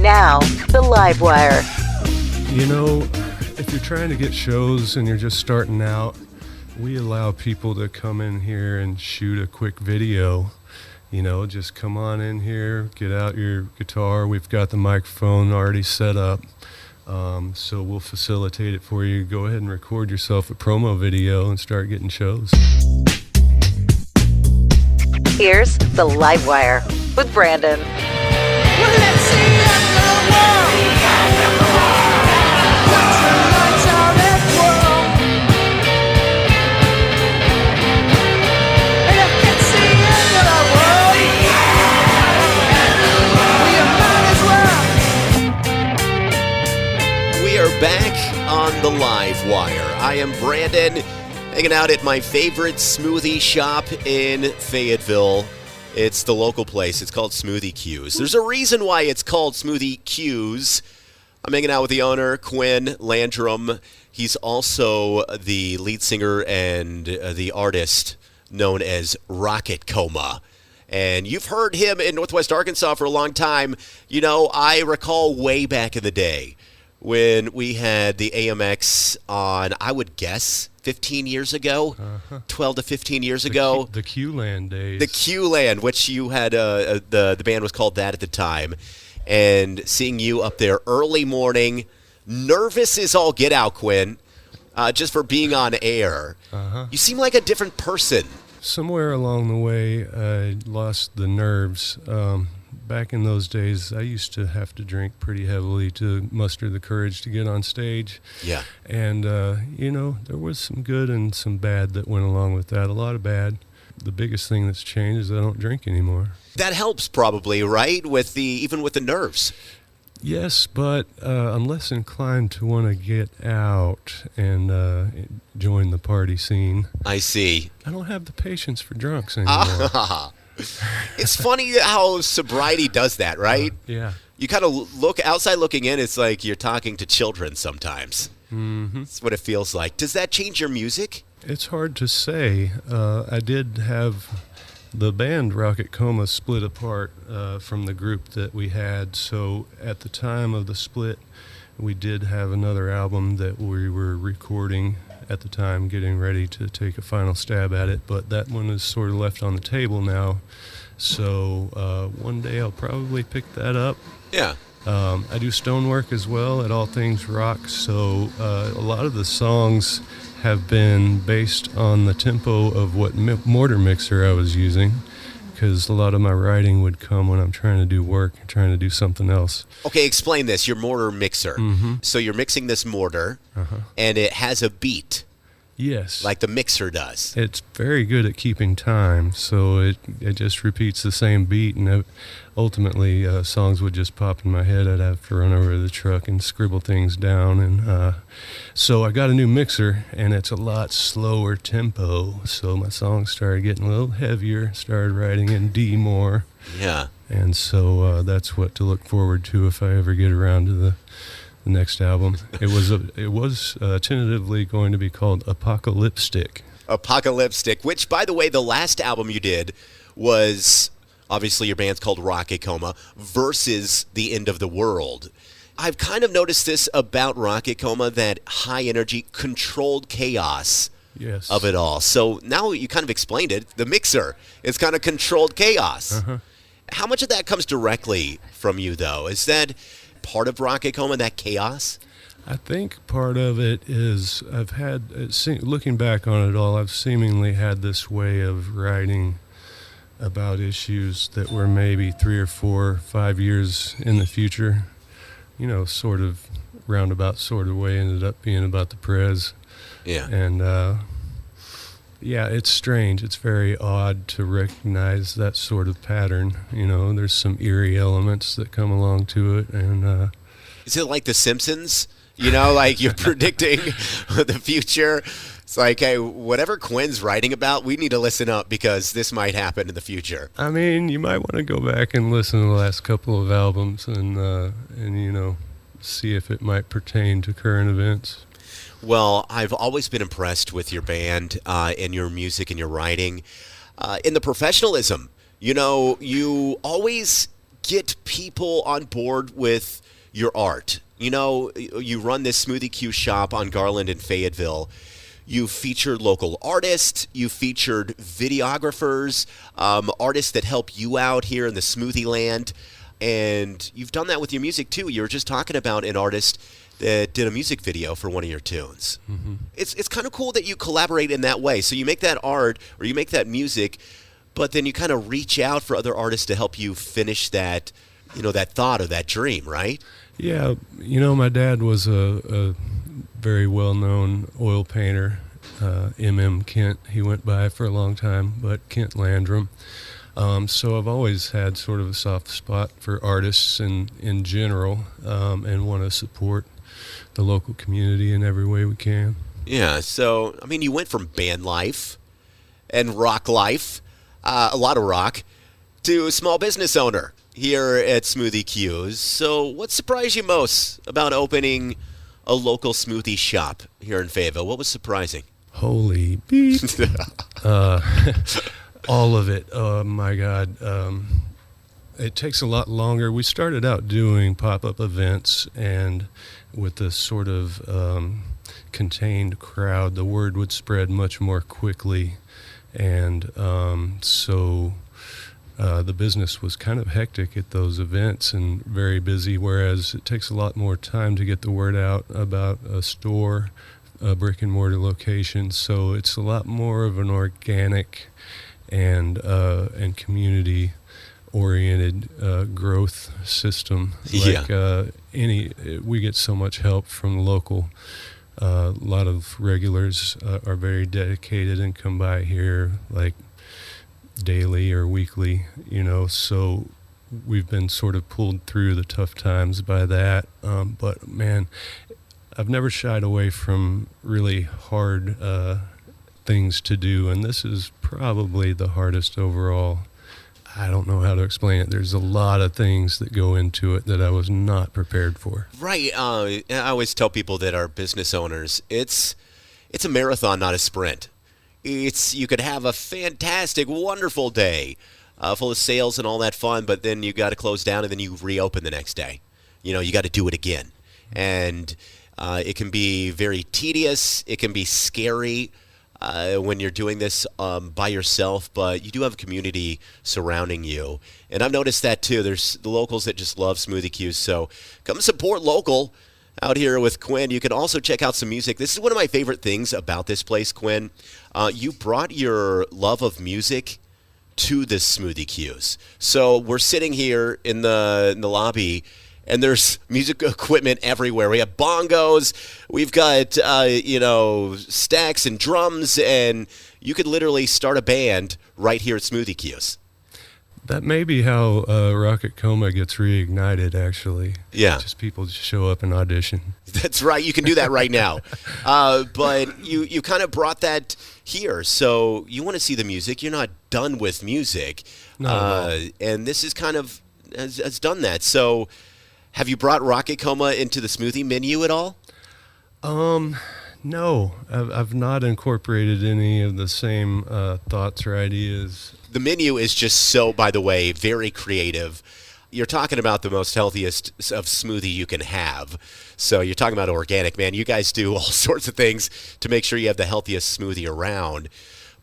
Now, the Livewire. You know, if you're trying to get shows and you're just starting out, we allow people to come in here and shoot a quick video. You know, just come on in here, get out your guitar. We've got the microphone already set up, so we'll facilitate it for you. Go ahead and record yourself a promo video and start getting shows. Here's the Livewire with Branden. Well, let's see the world. Watch the lights out at world. And I can see into the world. We might as well. We are back on the Livewire. I am Branden, hanging out at my favorite smoothie shop in Fayetteville. It's the local place. It's called Smoothie Q's. There's a reason why it's called Smoothie Q's. I'm hanging out with the owner, Quinn, Landrum. He's also the lead singer and the artist known as Coma. And you've heard him in Northwest Arkansas for a long time. You know, I recall way back in the day when we had the AMX on, I would guess, 15 years ago, 12 to 15 years ago. The Q-Land days. The Q-Land, which you had, the band was called that at the time. And seeing you up there early morning, nervous as all get out, Quinn, just for being on air. You seem like a different person. Somewhere along the way, I lost the nerves. Back in those days, I used to have to drink pretty heavily to muster the courage to get on stage. Yeah. And, you know, there was some good and some bad that went along with that, a lot of bad. The biggest thing that's changed is I don't drink anymore. That helps probably, right, even with the nerves? Yes, but I'm less inclined to want to get out and join the party scene. I see. I don't have the patience for drunks anymore. It's funny how sobriety does that, right? Yeah. You kind of look outside looking in, it's like you're talking to children sometimes. Mm-hmm. That's what it feels like. Does that change your music? It's hard to say. I did have the band Coma split apart from the group that we had, so at the time of the split, we did have another album that we were recording at the time, getting ready to take a final stab at it, but that one is sort of left on the table now. So one day I'll probably pick that up. Yeah. I do stonework as well at All Things Rock, so a lot of the songs have been based on the tempo of what mortar mixer I was using, because a lot of my writing would come when I'm trying to do work, trying to do something else. Okay, explain this, your mortar mixer. Mm-hmm. So you're mixing this mortar, and it has a beat. Yes. Like the mixer does. It's very good at keeping time, so it just repeats the same beat, and ultimately songs would just pop in my head. I'd have to run over to the truck and scribble things down, and so I got a new mixer, and it's a lot slower tempo, so my songs started getting a little heavier, started writing in D more. Yeah. And so that's what to look forward to if I ever get around to the next album. It was tentatively going to be called Apocalyptic. Apocalyptic, which, by the way, the last album you did was, obviously your band's called Coma, versus The End of the World. I've kind of noticed this about Coma, that high energy, controlled chaos of it all. So now you kind of explained it. The mixer is kind of controlled chaos. How much of that comes directly from you, though? Is that part of Coma, that chaos? I think part of it is I've had, looking back on it all, I've seemingly had this way of writing about issues that were maybe 3 or 4, 5 years in the future. You know, sort of roundabout sort of way ended up being about the Prez. Yeah. And, yeah, it's strange. It's very odd to recognize that sort of pattern. You know, there's some eerie elements that come along to it. And is it like The Simpsons? You know, like you're predicting the future. It's like, hey, whatever Quinn's writing about, we need to listen up because this might happen in the future. I mean, you might want to go back and listen to the last couple of albums and you know, see if it might pertain to current events. Well, I've always been impressed with your band and your music and your writing. In the professionalism, you know, you always get people on board with your art? You know, you run this Smoothie Q shop on Garland in Fayetteville. You featured local artists. You featured videographers, artists that help you out here in the smoothie land. And you've done that with your music, too. You were just talking about an artist that did a music video for one of your tunes. Mm-hmm. It's kind of cool that you collaborate in that way. So you make that art or you make that music, but then you kind of reach out for other artists to help you finish that, you know, that thought or that dream, right? Yeah, you know, my dad was a very well-known oil painter, M.M. Kent. He went by for a long time, but Kent Landrum. So I've always had sort of a soft spot for artists in general, and want to support the local community in every way we can. Yeah, so, I mean, you went from band life and rock life, a lot of rock, to small business owner here at Smoothie Q. So what surprised you most about opening a local smoothie shop here in Fayetteville? What was surprising? Holy beep. All of it. Oh, my God. It takes a lot longer. We started out doing pop-up events, and with this sort of contained crowd, the word would spread much more quickly. And so the business was kind of hectic at those events and very busy, whereas it takes a lot more time to get the word out about a store, a brick-and-mortar location. So it's a lot more of an organic and community-oriented growth system. Like we get so much help from the local. A lot of regulars are very dedicated and come by here like daily or weekly, you know, so we've been sort of pulled through the tough times by that. But man, I've never shied away from really hard things to do, and this is probably the hardest overall. I don't know how to explain it. There's a lot of things that go into it that I was not prepared for. Right. I always tell people that are business owners, it's a marathon, not a sprint. You could have a fantastic, wonderful day full of sales and all that fun, but then you got to close down and then you reopen the next day. You know, you got to do it again. And it can be very tedious. It can be scary when you're doing this by yourself, but you do have a community surrounding you. And I've noticed that too. There's the locals that just love Smoothie Q, so come support local out here with Quinn. You can also check out some music. This is one of my favorite things about this place, Quinn. You brought your love of music to this Smoothie Q's. So we're sitting here in the lobby, and there's music equipment everywhere. We have bongos, we've got stacks and drums, and you could literally start a band right here at Smoothie Q's. That may be how Rocket Coma gets reignited, actually. Yeah. Just people just show up and audition. That's right. You can do that right now. But you kind of brought that here. So you want to see the music. You're not done with music. And this is kind of has done that. So have you brought Rocket Coma into the smoothie menu at all? No. I've not incorporated any of the same thoughts or ideas. The menu is just so, by the way, very creative. You're talking about the most healthiest of smoothie you can have. So you're talking about organic, man. You guys do all sorts of things to make sure you have the healthiest smoothie around.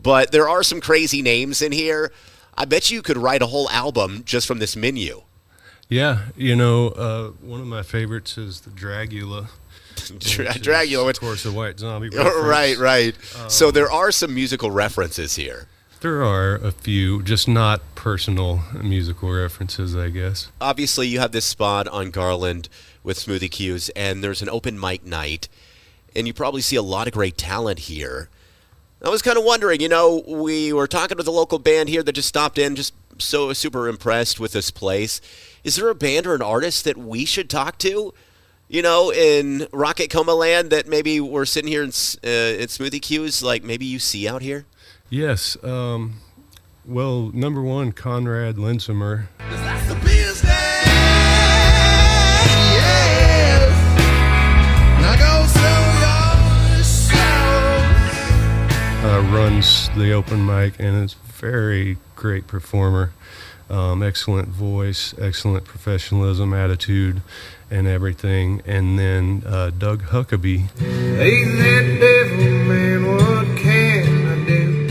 But there are some crazy names in here. I bet you could write a whole album just from this menu. Yeah, one of my favorites is the Dragula. Dragula, of course, a white zombie reference. Right. So there are some musical references here. There are a few, just not personal musical references, I guess. Obviously, you have this spot on Garland with Smoothie Q's, and there's an open mic night, and you probably see a lot of great talent here. I was kind of wondering, we were talking with a local band here that just stopped in, just so super impressed with this place. Is there a band or an artist that we should talk to, in Rocket Coma land that maybe we're sitting here in Smoothie Q's, like maybe you see out here? Yes. Well, number one, Conrad Linsamer. That's the business. Yes. Now go sell yourself. Runs the open mic and is a very great performer. Excellent voice, excellent professionalism, attitude, and everything. And then Doug Huckabee. Hey, that devil, man, what can I do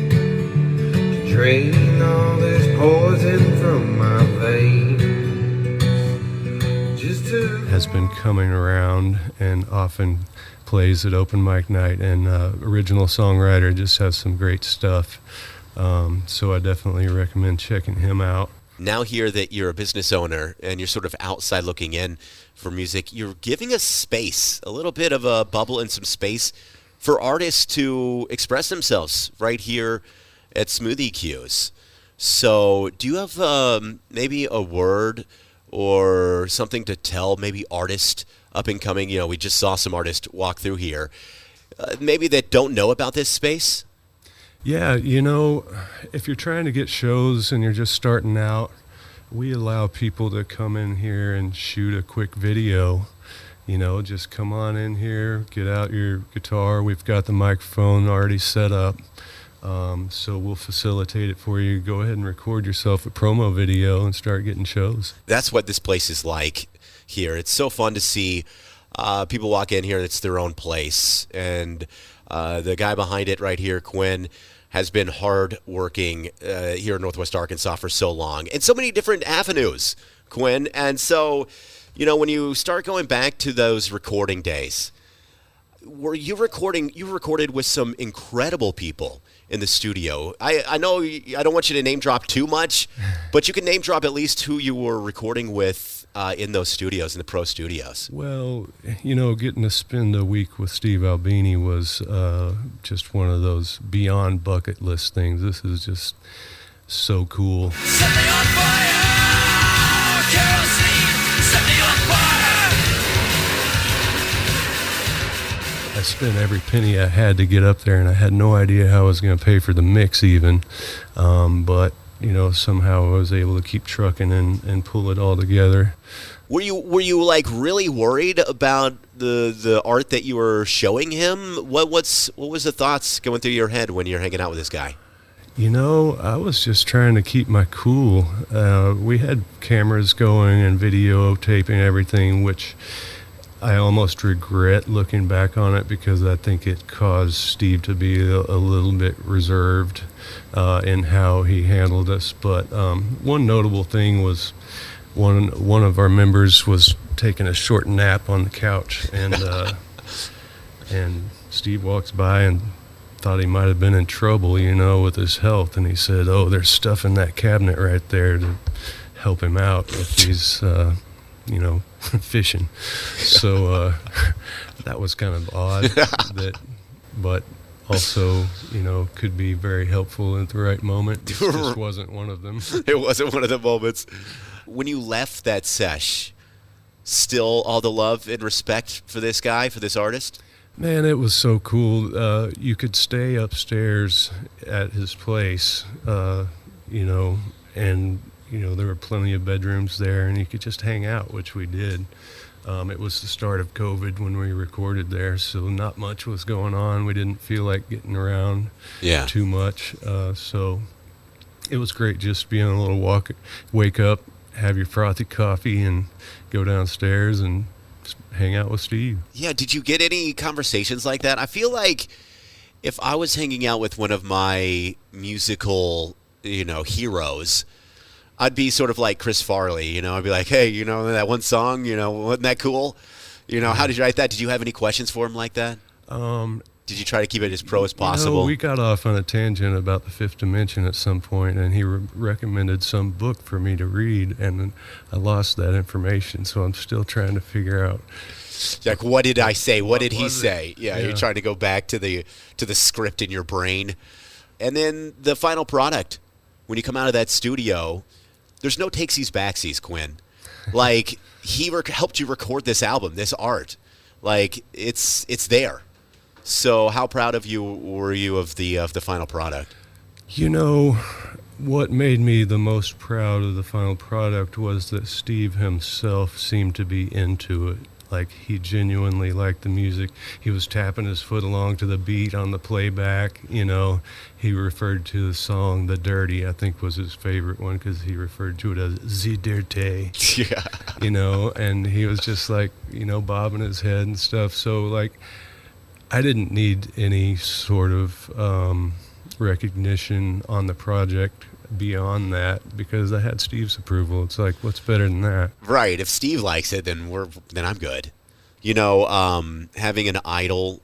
to drain all this poison from my veins? Has been coming around and often plays at open mic night, and original songwriter, just has some great stuff. So I definitely recommend checking him out. Now here that you're a business owner and you're sort of outside looking in for music, you're giving us space, a little bit of a bubble and some space for artists to express themselves right here at Smoothie Q's. So do you have maybe a word or something to tell maybe artists up and coming? You know, we just saw some artists walk through here, maybe that don't know about this space. Yeah, you know, if you're trying to get shows and you're just starting out, we allow people to come in here and shoot a quick video. You know, just come on in here, get out your guitar. We've got the microphone already set up. So we'll facilitate it for you. Go ahead and record yourself a promo video and start getting shows. That's what this place is like here. It's so fun to see people walk in here. It's their own place. And the guy behind it right here, Quinn, has been hard working here in Northwest Arkansas for so long. And so many different avenues, Quinn. And so, you know, when you start going back to those recording days, were you recording? You recorded with some incredible people in the studio. I know I don't want you to name drop too much, but you can name drop at least who you were recording with in those studios, in the pro studios. Well, you know, getting to spend a week with Steve Albini was just one of those beyond bucket list things. This is just so cool. Set me on fire, kerosene, set me on fire. I spent every penny I had to get up there, and I had no idea how I was going to pay for the mix even. But, you know, somehow I was able to keep trucking and pull it all together. Were you like really worried about the art that you were showing him? What was the thoughts going through your head when you're hanging out with this guy? You know, I was just trying to keep my cool. We had cameras going and videotaping everything, which I almost regret looking back on it, because I think it caused Steve to be a little bit reserved in how he handled us. But one notable thing was one of our members was taking a short nap on the couch, and and Steve walks by and thought he might have been in trouble, you know, with his health, and he said, "Oh, there's stuff in that cabinet right there to help him out if he's you know, fishing." So that was kind of odd, but also, you know, could be very helpful at the right moment. It just wasn't one of them. It wasn't one of the moments. When you left that sesh, still all the love and respect for this guy, for this artist? Man, it was so cool. You could stay upstairs at his place, you know, and you know, there were plenty of bedrooms there, and you could just hang out, which we did. It was the start of COVID when we recorded there, so not much was going on. We didn't feel like getting around too much. So it was great just being a little wake up, have your frothy coffee, and go downstairs and just hang out with Steve. Yeah, did you get any conversations like that? I feel like if I was hanging out with one of my musical, you know, heroes, I'd be sort of like Chris Farley, you know. I'd be like, "Hey, you know, that one song, you know, wasn't that cool? You know, how did you write that? Did you have any questions for him like that? Did you try to keep it as pro as possible?" No, we got off on a tangent about the fifth dimension at some point, and he recommended some book for me to read, and I lost that information, so I'm still trying to figure out. Like, what did I say? What did he say? Yeah, you're trying to go back to the script in your brain. And then the final product, when you come out of that studio, there's no takesies backsies, Quinn. Like, he helped you record this album, this art. Like, it's there. So how proud of you were you of the final product? You know, what made me the most proud of the final product was that Steve himself seemed to be into it. Like, he genuinely liked the music. He was tapping his foot along to the beat on the playback. You know, he referred to the song "The Dirty," I think was his favorite one, because he referred to it as "The Dirty." Yeah. You know, and he was just like, you know, bobbing his head and stuff. So, like, I didn't need any sort of recognition on the project beyond that, because I had Steve's approval. It's like, what's better than that? Right. If Steve likes it, then I'm good. You know, having an idol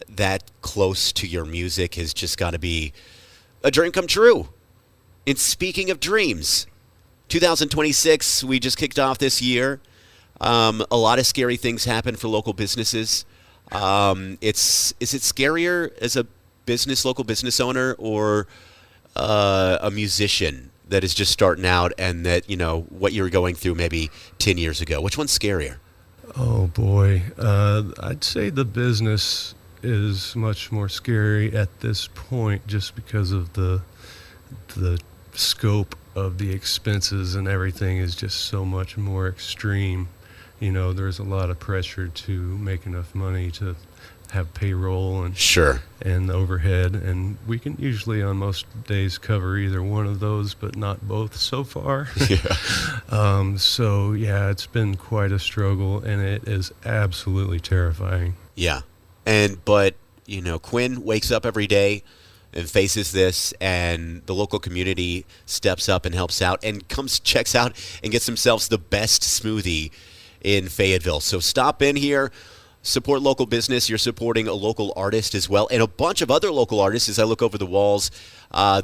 that close to your music has just got to be a dream come true. And speaking of dreams, 2026, we just kicked off this year. A lot of scary things happen for local businesses. Is it scarier as a local business owner, or a musician that is just starting out, and that, you know, what you were going through maybe 10 years ago? Which one's scarier? Oh boy, I'd say the business is much more scary at this point, just because of the scope of the expenses, and everything is just so much more extreme. You know, there's a lot of pressure to make enough money to have payroll and Sure. and overhead, and we can usually on most days cover either one of those, but not both so far. Yeah. So yeah, it's been quite a struggle, and it is absolutely terrifying. Yeah. But, you know, Quinn wakes up every day and faces this, and the local community steps up and helps out, and checks out and gets themselves the best smoothie in Fayetteville. So stop in here, support local business. You're supporting a local artist as well, and a bunch of other local artists. As I look over the walls,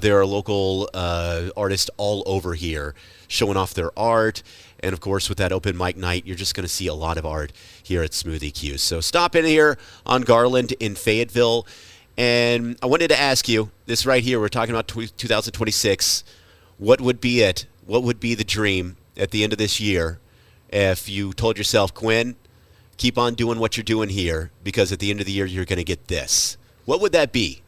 there are local artists all over here showing off their art. And of course, with that open mic night, you're just going to see a lot of art here at Smoothie Q. So stop in here on Garland in Fayetteville. And I wanted to ask you this right here. We're talking about 2026. What would be it? What would be the dream at the end of this year if you told yourself, Quinn, keep on doing what you're doing here, because at the end of the year, you're going to get this? What would that be?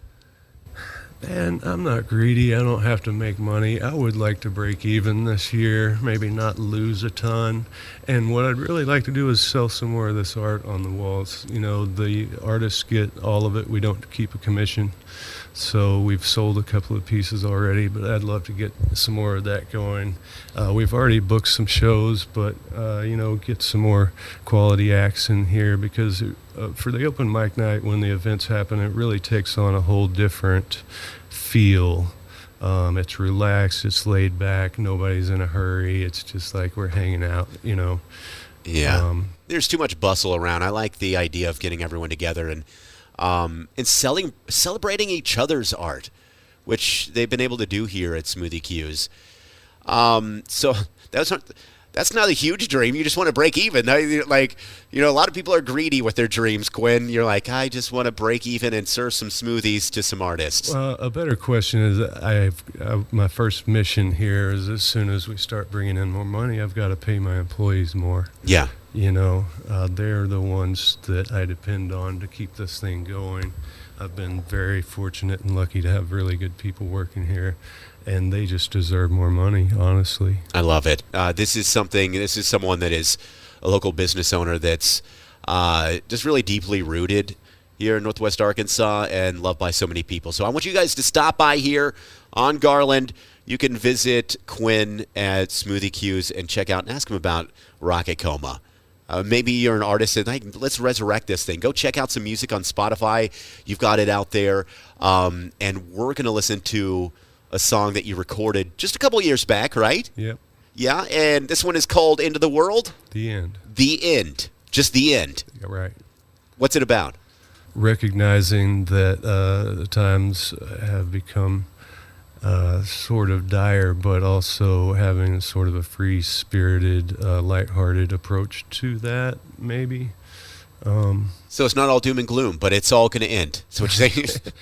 And I'm not greedy. I don't have to make money. I would like to break even this year, maybe not lose a ton. And what I'd really like to do is sell some more of this art on the walls. You know, the artists get all of it. We don't keep a commission. So we've sold a couple of pieces already, but I'd love to get some more of that going. We've already booked some shows, but, you know, get some more quality acts in here, because for the open mic night, when the events happen, it really takes on a whole different feel. It's relaxed, it's laid back, nobody's in a hurry. It's just like we're hanging out, you know. Yeah. There's too much bustle around. I like the idea of getting everyone together and celebrating each other's art, which they've been able to do here at Smoothie Q's. So that's not a huge dream. You just want to break even. Like, you know, a lot of people are greedy with their dreams, Quinn. You're like, I just want to break even and serve some smoothies to some artists. Well, a better question is, my first mission here is, as soon as we start bringing in more money, I've got to pay my employees more. Yeah. You know, they're the ones that I depend on to keep this thing going. I've been very fortunate and lucky to have really good people working here, and they just deserve more money, honestly. I love it. This is someone that is a local business owner that's just really deeply rooted here in Northwest Arkansas and loved by so many people. So I want you guys to stop by here on Garland. You can visit Quinn at Smoothie Q's and check out and ask him about Rocket Coma. Maybe you're an artist and, hey, let's resurrect this thing. Go check out some music on Spotify. You've got it out there. And we're going to listen to a song that you recorded just a couple years back, right? Yep. Yeah, and this one is called Into the World? The end. The End. Just the end. Yeah, right. What's it about? Recognizing that the times have become sort of dire, but also having sort of a free-spirited, lighthearted approach to that, maybe. So it's not all doom and gloom, but it's all going to end. So what you're saying?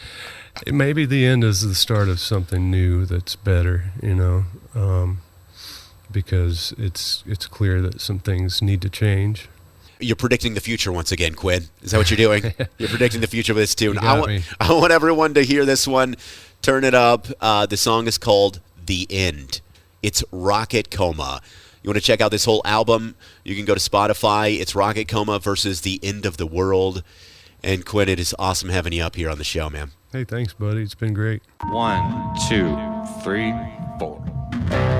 Maybe the end is the start of something new that's better, you know, because it's clear that some things need to change. You're predicting the future once again, Quinn. Is that what you're doing? You're predicting the future with this tune. You got me. I want everyone to hear this one. Turn it up. The song is called The End. It's Rocket Coma. You want to check out this whole album, you can go to Spotify. It's Rocket Coma versus the End of the World. And Quinn, it is awesome having you up here on the show, man. Hey, thanks, buddy. It's been great. 1, 2, 3, 4.